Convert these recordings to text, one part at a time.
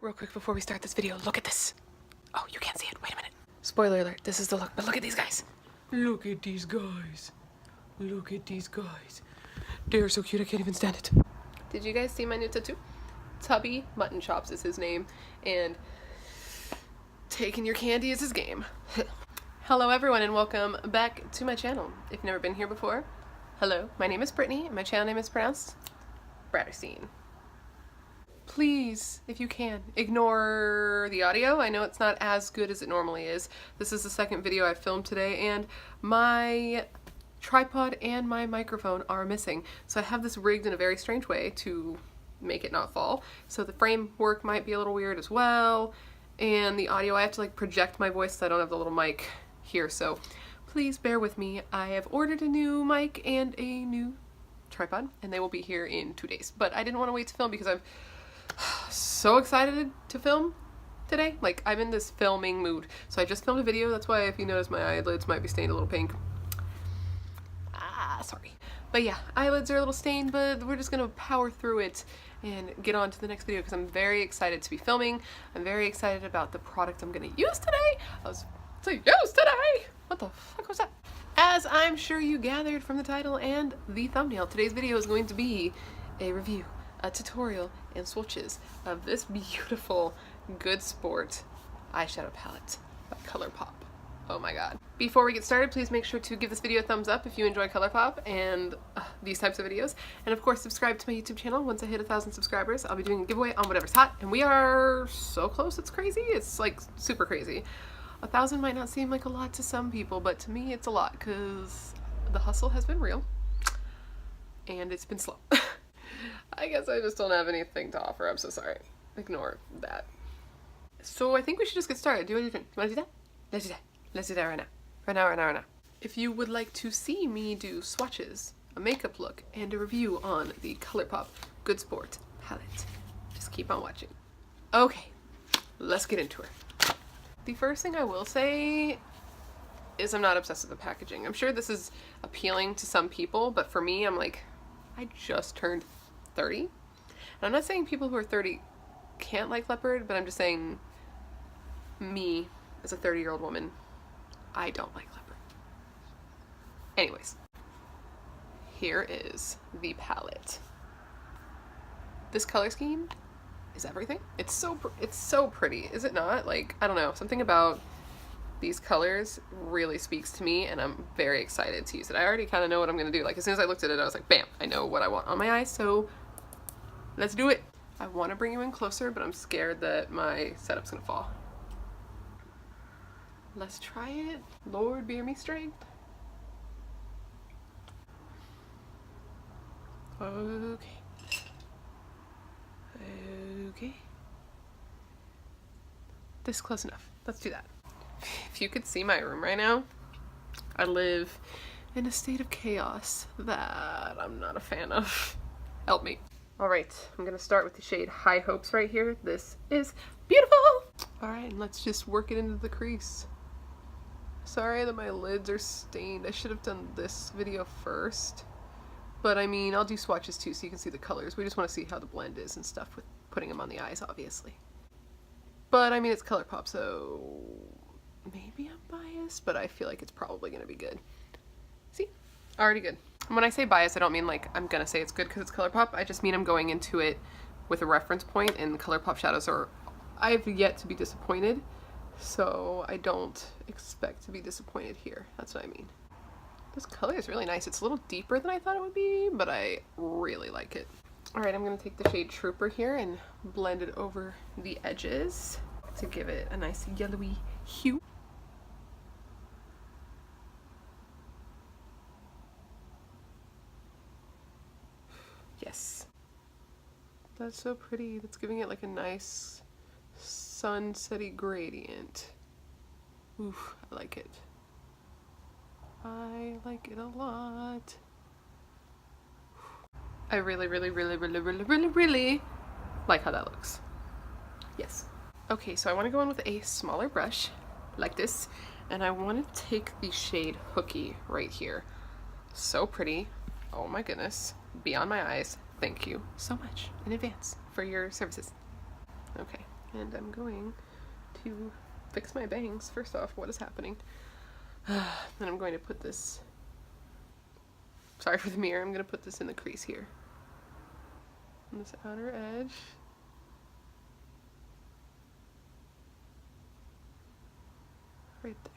Real quick before we start this video, look at this. Oh, you can't see it. Wait a minute. Spoiler alert, this is the look, but look at these guys. Look at these guys. Look at these guys. They're so cute, I can't even stand it. Did you guys see my new tattoo? Tubby Mutton Chops is his name, and taking your candy is his game. Hello everyone and welcome back to my channel. If you've never been here before, hello, my name is Brittany, and my channel name is pronounced PRETTIEST. Please, if you can, ignore the audio. I know it's not as good as it normally is. This is the second video I filmed today, and my tripod and my microphone are missing. So I have this rigged in a very strange way to make it not fall. So the framework might be a little weird as well. And the audio, I have to like project my voice so I don't have the little mic here. So please bear with me. I have ordered a new mic and a new tripod, and they will be here in 2 days. But I didn't want to wait to film because I'm so excited to film today. Like, I'm in this filming mood. So I just filmed a video. That's why if you notice my eyelids might be stained a little pink. Sorry. But yeah, eyelids are a little stained, but we're just gonna power through it and get on to the next video because I'm very excited to be filming. I'm very excited about the product I'm gonna use today. What the fuck was that? As I'm sure you gathered from the title and the thumbnail, today's video is going to be a review, a tutorial, and swatches of this beautiful Good Sport eyeshadow palette by ColourPop. Oh my god. Before we get started, please make sure to give this video a thumbs up if you enjoy ColourPop and these types of videos. And of course, subscribe to my YouTube channel. Once I hit 1,000 subscribers, I'll be doing a giveaway on whatever's hot. And we are so close, it's crazy. It's like super crazy. 1,000 might not seem like a lot to some people, but to me it's a lot because the hustle has been real and it's been slow. I guess I just don't have anything to offer. I'm so sorry. Ignore that. So I think we should just get started. Do you want to do that? Let's do that. Let's do that right now. Right now. If you would like to see me do swatches, a makeup look, and a review on the ColourPop Good Sport palette, just keep on watching. Okay, let's get into it. The first thing I will say is I'm not obsessed with the packaging. I'm sure this is appealing to some people, but for me, I'm like, I just turned 30. And I'm not saying people who are 30 can't like leopard, but I'm just saying me as a 30-year-old woman, I don't like leopard. Anyways, here is the palette. This color scheme is everything. It's so pretty, is it not? Like, I don't know, something about these colors really speaks to me, and I'm very excited to use it. I already kind of know what I'm gonna do. Like, as soon as I looked at it, I was like, bam, I know what I want on my eyes, so let's do it. I want to bring you in closer, but I'm scared that my setup's gonna fall. Let's try it. Lord, bear me strength. Okay. Okay. This is close enough. Let's do that. If you could see my room right now, I live in a state of chaos that I'm not a fan of. Help me. Alright, I'm gonna start with the shade High Hopes right here. This is beautiful! Alright, and let's just work it into the crease. Sorry that my lids are stained. I should have done this video first. But I mean, I'll do swatches too so you can see the colors. We just want to see how the blend is and stuff with putting them on the eyes, obviously. But I mean, it's ColourPop, so maybe I'm biased, but I feel like it's probably going to be good. See? Already good. And when I say biased, I don't mean like I'm going to say it's good because it's ColourPop. I just mean I'm going into it with a reference point, and ColourPop shadows are... I've yet to be disappointed. So I don't expect to be disappointed here. That's what I mean. This color is really nice. It's a little deeper than I thought it would be, but I really like it. Alright, I'm going to take the shade Trooper here and blend it over the edges to give it a nice yellowy hue. Yes. That's so pretty. That's giving it like a nice sunsetty gradient. Oof, I like it. I like it a lot. I really like how that looks. Yes. Okay, so I want to go in with a smaller brush like this, and I want to take the shade Hooky right here. So pretty. Oh my goodness. Beyond my eyes. Thank you so much in advance for your services. Okay. And I'm going to fix my bangs. First off, what is happening? Then I'm going to put this, sorry for the mirror, I'm going to put this in the crease here. On this outer edge. Right there.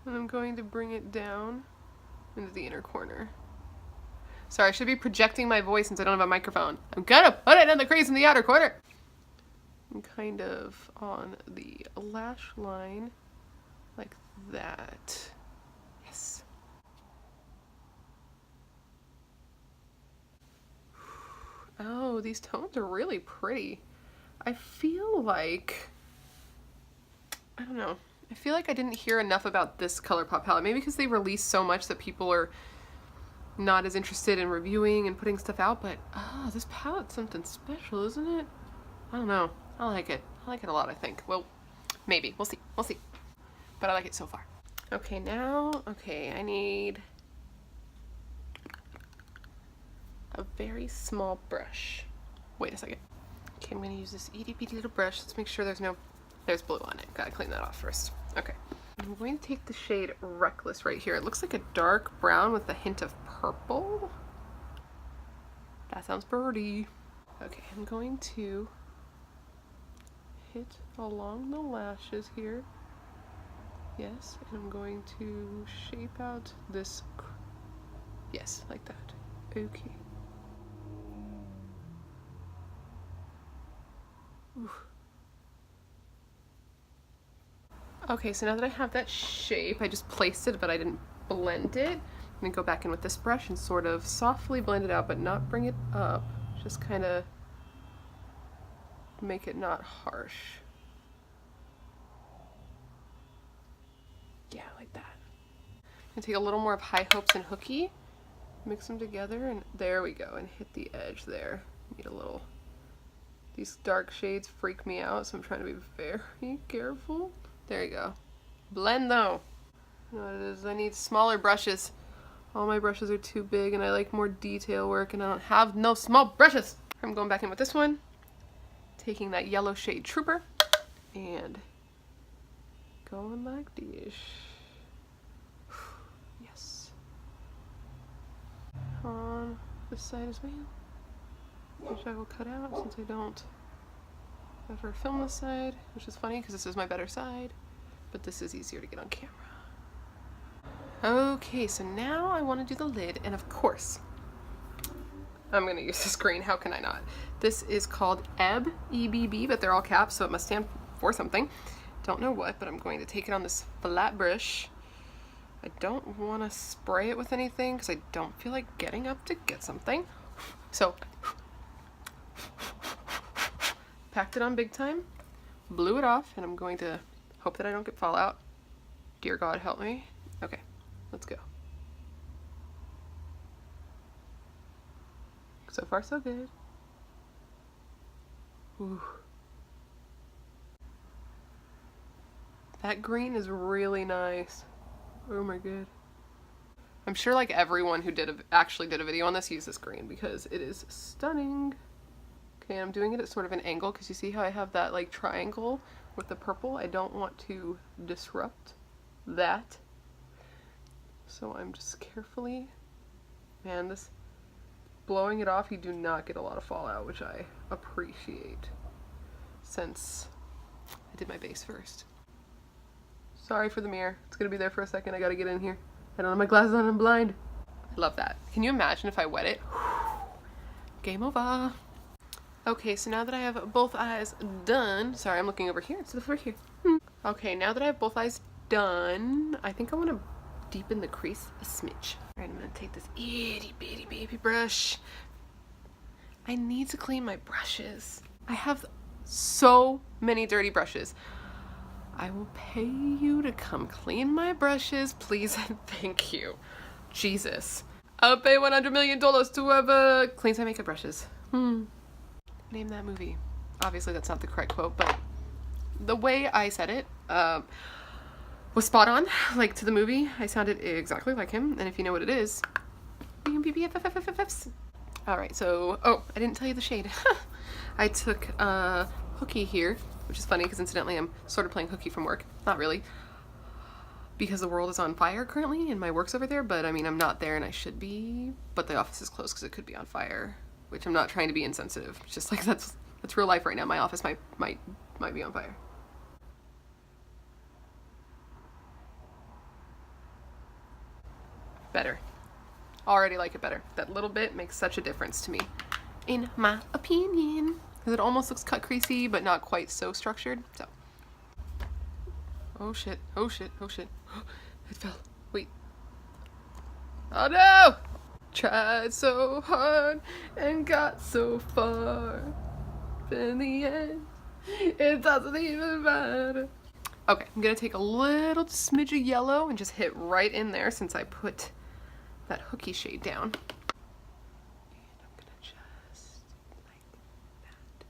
And I'm going to bring it down into the inner corner. Sorry, I should be projecting my voice since I don't have a microphone. I'm gonna put it in the crease in the outer corner. And kind of on the lash line, like that. Yes. Oh, these tones are really pretty. I feel like, I don't know. I feel like I didn't hear enough about this ColourPop palette. Maybe because they release so much that people are not as interested in reviewing and putting stuff out, but this palette's something special, isn't it? I don't know. I like it. I like it a lot, I think. Well, maybe. We'll see. We'll see. But I like it so far. Okay, now, I need a very small brush. Wait a second. Okay, I'm gonna use this itty bitty little brush. Let's make sure there's blue on it. Gotta clean that off first. Okay. I'm going to take the shade Reckless right here. It looks like a dark brown with a hint of purple. That sounds pretty. Okay, I'm going to hit along the lashes here. Yes, and I'm going to shape out this, yes, like that. Okay. Ooh. Okay, so now that I have that shape, I just placed it, but I didn't blend it. I'm gonna go back in with this brush and sort of softly blend it out, but not bring it up. Just kind of make it not harsh. Yeah, like that. I'm gonna take a little more of High Hopes and Hooky, mix them together, and there we go, and hit the edge there. Need a little, these dark shades freak me out, so I'm trying to be very careful. There you go. Blend though. You know what it is? I need smaller brushes. All my brushes are too big and I like more detail work and I don't have no small brushes. I'm going back in with this one. Taking that yellow shade Trooper and going like this. Yes. On this side as well. Which I will cut out since I don't ever film this side, which is funny because this is my better side, but this is easier to get on camera. Okay, so now I want to do the lid, and of course, I'm going to use this green. How can I not? This is called EBB, E-B-B, but they're all caps, so it must stand for something. Don't know what, but I'm going to take it on this flat brush. I don't want to spray it with anything because I don't feel like getting up to get something. So, packed it on big time, blew it off, and I'm going to hope that I don't get fallout. Dear God, help me. Okay, let's go. So far, so good. Ooh. That green is really nice. Oh my god. I'm sure like everyone who actually did a video on this used this green because it is stunning. Okay, I'm doing it at sort of an angle because you see how I have that like triangle with the purple? I don't want to disrupt that. So I'm just carefully, man, this, blowing it off, you do not get a lot of fallout, which I appreciate since I did my base first. Sorry for the mirror. It's gonna be there for a second. I gotta get in here. I don't have my glasses on, I'm blind. I love that. Can you imagine if I wet it? Game over. Okay, so now that I have both eyes done, sorry, I'm looking over here, it's over here. Okay, now that I have both eyes done, I think I want to deepen the crease a smidge. All right, I'm gonna take this itty bitty baby brush. I need to clean my brushes. I have so many dirty brushes. I will pay you to come clean my brushes, please and thank you. Jesus. I'll pay $100 million to whoever cleans my makeup brushes. Name that movie. Obviously that's not the correct quote, but the way I said it was spot on, like to the movie. I sounded exactly like him, and if you know what it is, we can be BFFs. Alright, so, oh, I didn't tell you the shade. I took hooky here, which is funny because incidentally I'm sort of playing hooky from work. Not really, because the world is on fire currently and my work's over there, but I mean I'm not there and I should be, but the office is closed because it could be on fire, which I'm not trying to be insensitive. It's just like that's real life right now. My office might be on fire. Better. Already like it better. That little bit makes such a difference to me, in my opinion, because it almost looks cut creasy but not quite so structured. So oh shit, oh shit, oh shit. It fell. Wait. Oh no! Tried so hard and got so far. In the end, it doesn't even matter. Okay, I'm gonna take a little smidge of yellow and just hit right in there since I put that hooky shade down. And I'm gonna just like that.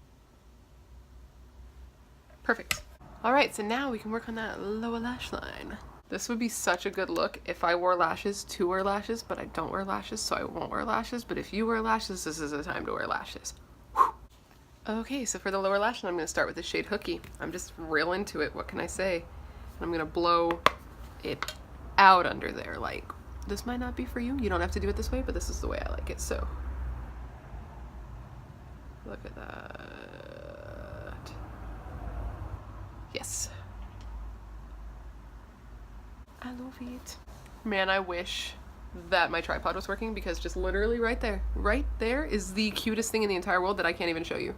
Perfect. All right, so now we can work on that lower lash line. This would be such a good look if I wore lashes to wear lashes, but I don't wear lashes, so I won't wear lashes. But if you wear lashes, this is the time to wear lashes. Whew. Okay, so for the lower lash line, I'm gonna start with the shade Hooky. I'm just real into it, what can I say? And I'm gonna blow it out under there. Like, this might not be for you. You don't have to do it this way, but this is the way I like it, so. Look at that. Yes. I love it. Man, I wish that my tripod was working because just literally right there is the cutest thing in the entire world that I can't even show you.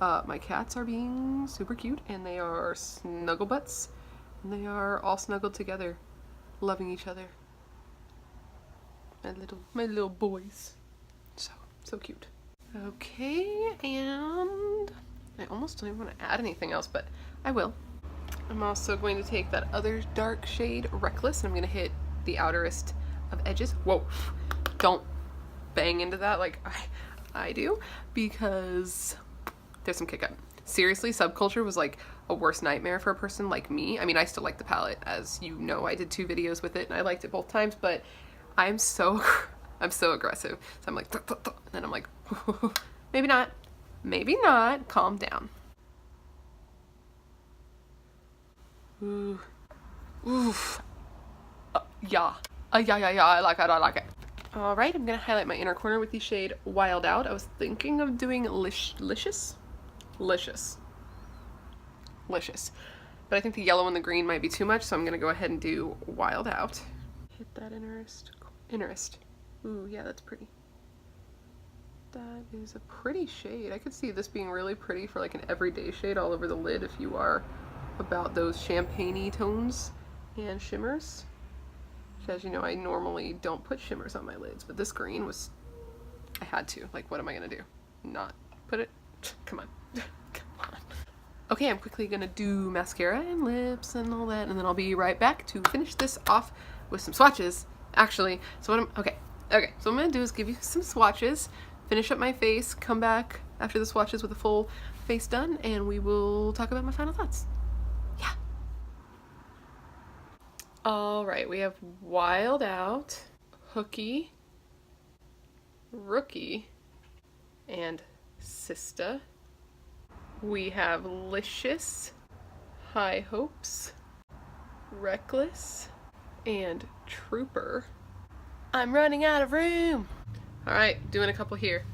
My cats are being super cute and they are snuggle butts and they are all snuggled together, loving each other. My little boys. So cute. Okay, and I almost don't even want to add anything else, but I will. I'm also going to take that other dark shade, Reckless, and I'm going to hit the outerest of edges. Whoa, don't bang into that like I do, because there's some kick up. Seriously, Subculture was like a worst nightmare for a person like me. I mean, I still like the palette, as you know. I did 2 videos with it and I liked it both times, but I'm so aggressive. So I'm like, and then I'm like, maybe not, calm down. Ooh. Oof. Yeah, I like it. All right, I'm gonna highlight my inner corner with the shade Wild Out. I was thinking of doing Licious. But I think the yellow and the green might be too much, so I'm gonna go ahead and do Wild Out. Hit that innerest. Ooh, yeah, that's pretty. That is a pretty shade. I could see this being really pretty for like an everyday shade all over the lid if you are about those champagne-y tones and shimmers. As you know, I normally don't put shimmers on my lids, but this green was, I had to. Like, what am I gonna do? Not put it? Come on. Come on. Okay, I'm quickly gonna do mascara and lips and all that, and then I'll be right back to finish this off with some swatches, actually. So so what I'm gonna do is give you some swatches, finish up my face, come back after the swatches with a full face done, and we will talk about my final thoughts. Yeah. All right, we have Wild Out, Hooky, Rookie, and Sista. We have Licious, High Hopes, Reckless, and Trooper. I'm running out of room. All right, doing a couple here.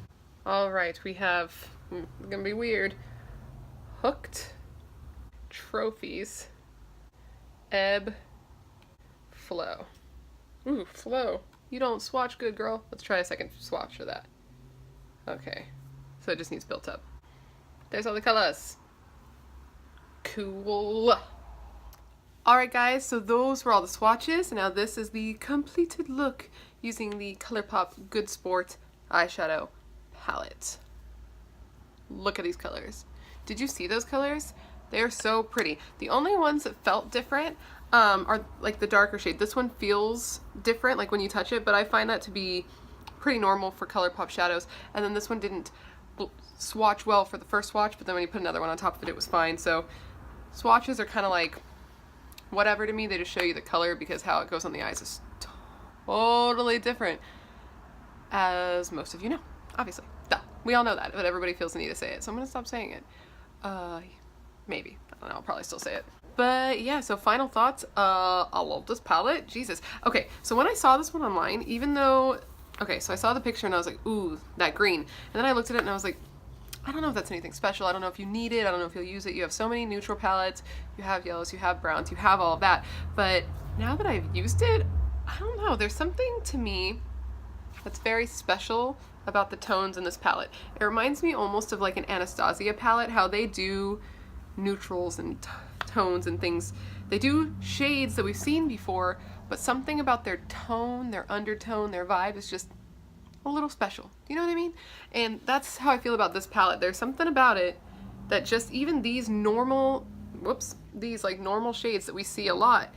All right, we have, it's gonna be weird, Hooked, Trophies, Ebb, Flow. Ooh, Flow. You don't swatch good, girl. Let's try a second swatch for that. Okay, so it just needs built up. There's all the colors. Cool. Alright guys, so those were all the swatches, and now this is the completed look using the ColourPop Good Sport eyeshadow palette. Look at these colors. Did you see those colors? They're so pretty. The only ones that felt different are like the darker shade. This one feels different like when you touch it, but I find that to be pretty normal for ColourPop shadows. And then this one didn't swatch well for the first swatch, but then when you put another one on top of it, it was fine. So swatches are kind of like whatever to me. They just show you the color, because how it goes on the eyes is totally different, as most of you know, obviously. Duh. We all know that, but everybody feels the need to say it, so I'm gonna stop saying it. Maybe. I don't know, I'll probably still say it. But yeah, so final thoughts. I love this palette. Jesus. Okay, so when I saw this one online, even though, okay, so I saw the picture and I was like, ooh, that green. And then I looked at it and I was like, I don't know if that's anything special. I don't know if you need it. I don't know if you'll use it. You have so many neutral palettes. You have yellows, you have browns, you have all of that. But now that I've used it, I don't know. There's something to me that's very special about the tones in this palette. It reminds me almost of like an Anastasia palette, how they do neutrals and tones and things. They do shades that we've seen before, but something about their tone, their undertone, their vibe is just a little special. You know what I mean? And that's how I feel about this palette. There's something about it that just even these normal, these like normal shades that we see a lot,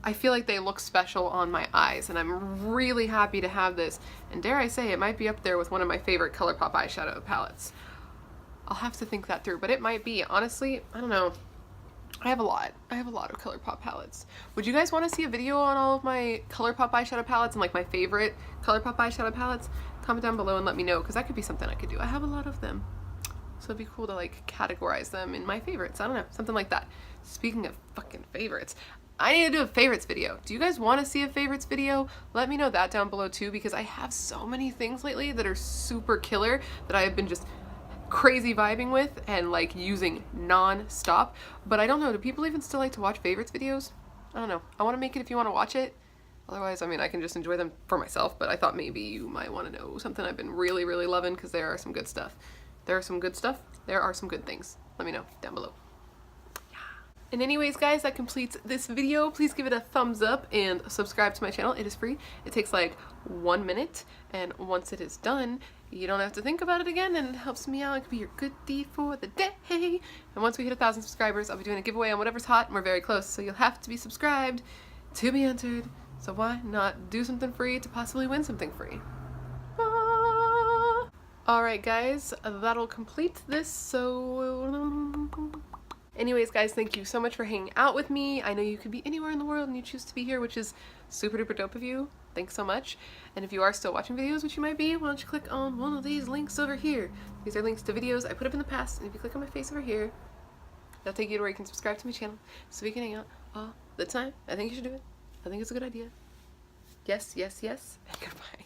I feel like they look special on my eyes, and I'm really happy to have this. And dare I say, it might be up there with one of my favorite ColourPop eyeshadow palettes. I'll have to think that through, but it might be. Honestly, I don't know. I have a lot of ColourPop palettes. Would you guys want to see a video on all of my ColourPop eyeshadow palettes and like my favorite ColourPop eyeshadow palettes? Comment down below and let me know, because that could be something I could do. I have a lot of them, so it'd be cool to like categorize them in my favorites. I don't know, something like that. Speaking of fucking favorites, I need to do a favorites video. Do you guys want to see a favorites video? Let me know that down below too, because I have so many things lately that are super killer that I have been just crazy vibing with and like using non-stop. But I don't know, do people even still like to watch favorites videos? I don't know. I want to make it if you want to watch it. Otherwise, I mean, I can just enjoy them for myself, but I thought maybe you might want to know something I've been really, really loving, because there are some good stuff. There are some good stuff. There are some good things. Let me know down below. And anyways, guys, that completes this video. Please give it a thumbs up and subscribe to my channel. It is free. It takes like 1 minute, and once it is done, you don't have to think about it again, and it helps me out. It could be your good deed for the day. And once we hit 1,000 subscribers, I'll be doing a giveaway on whatever's hot, and we're very close, so you'll have to be subscribed to be entered. So why not do something free to possibly win something free? Alright guys, that'll complete this, so anyways, guys, thank you so much for hanging out with me. I know you could be anywhere in the world and you choose to be here, which is super duper dope of you. Thanks so much. And if you are still watching videos, which you might be, why don't you click on one of these links over here. These are links to videos I put up in the past, and if you click on my face over here, that'll take you to where you can subscribe to my channel so we can hang out all the time. I think you should do it. I think it's a good idea. Yes, yes, yes, and goodbye.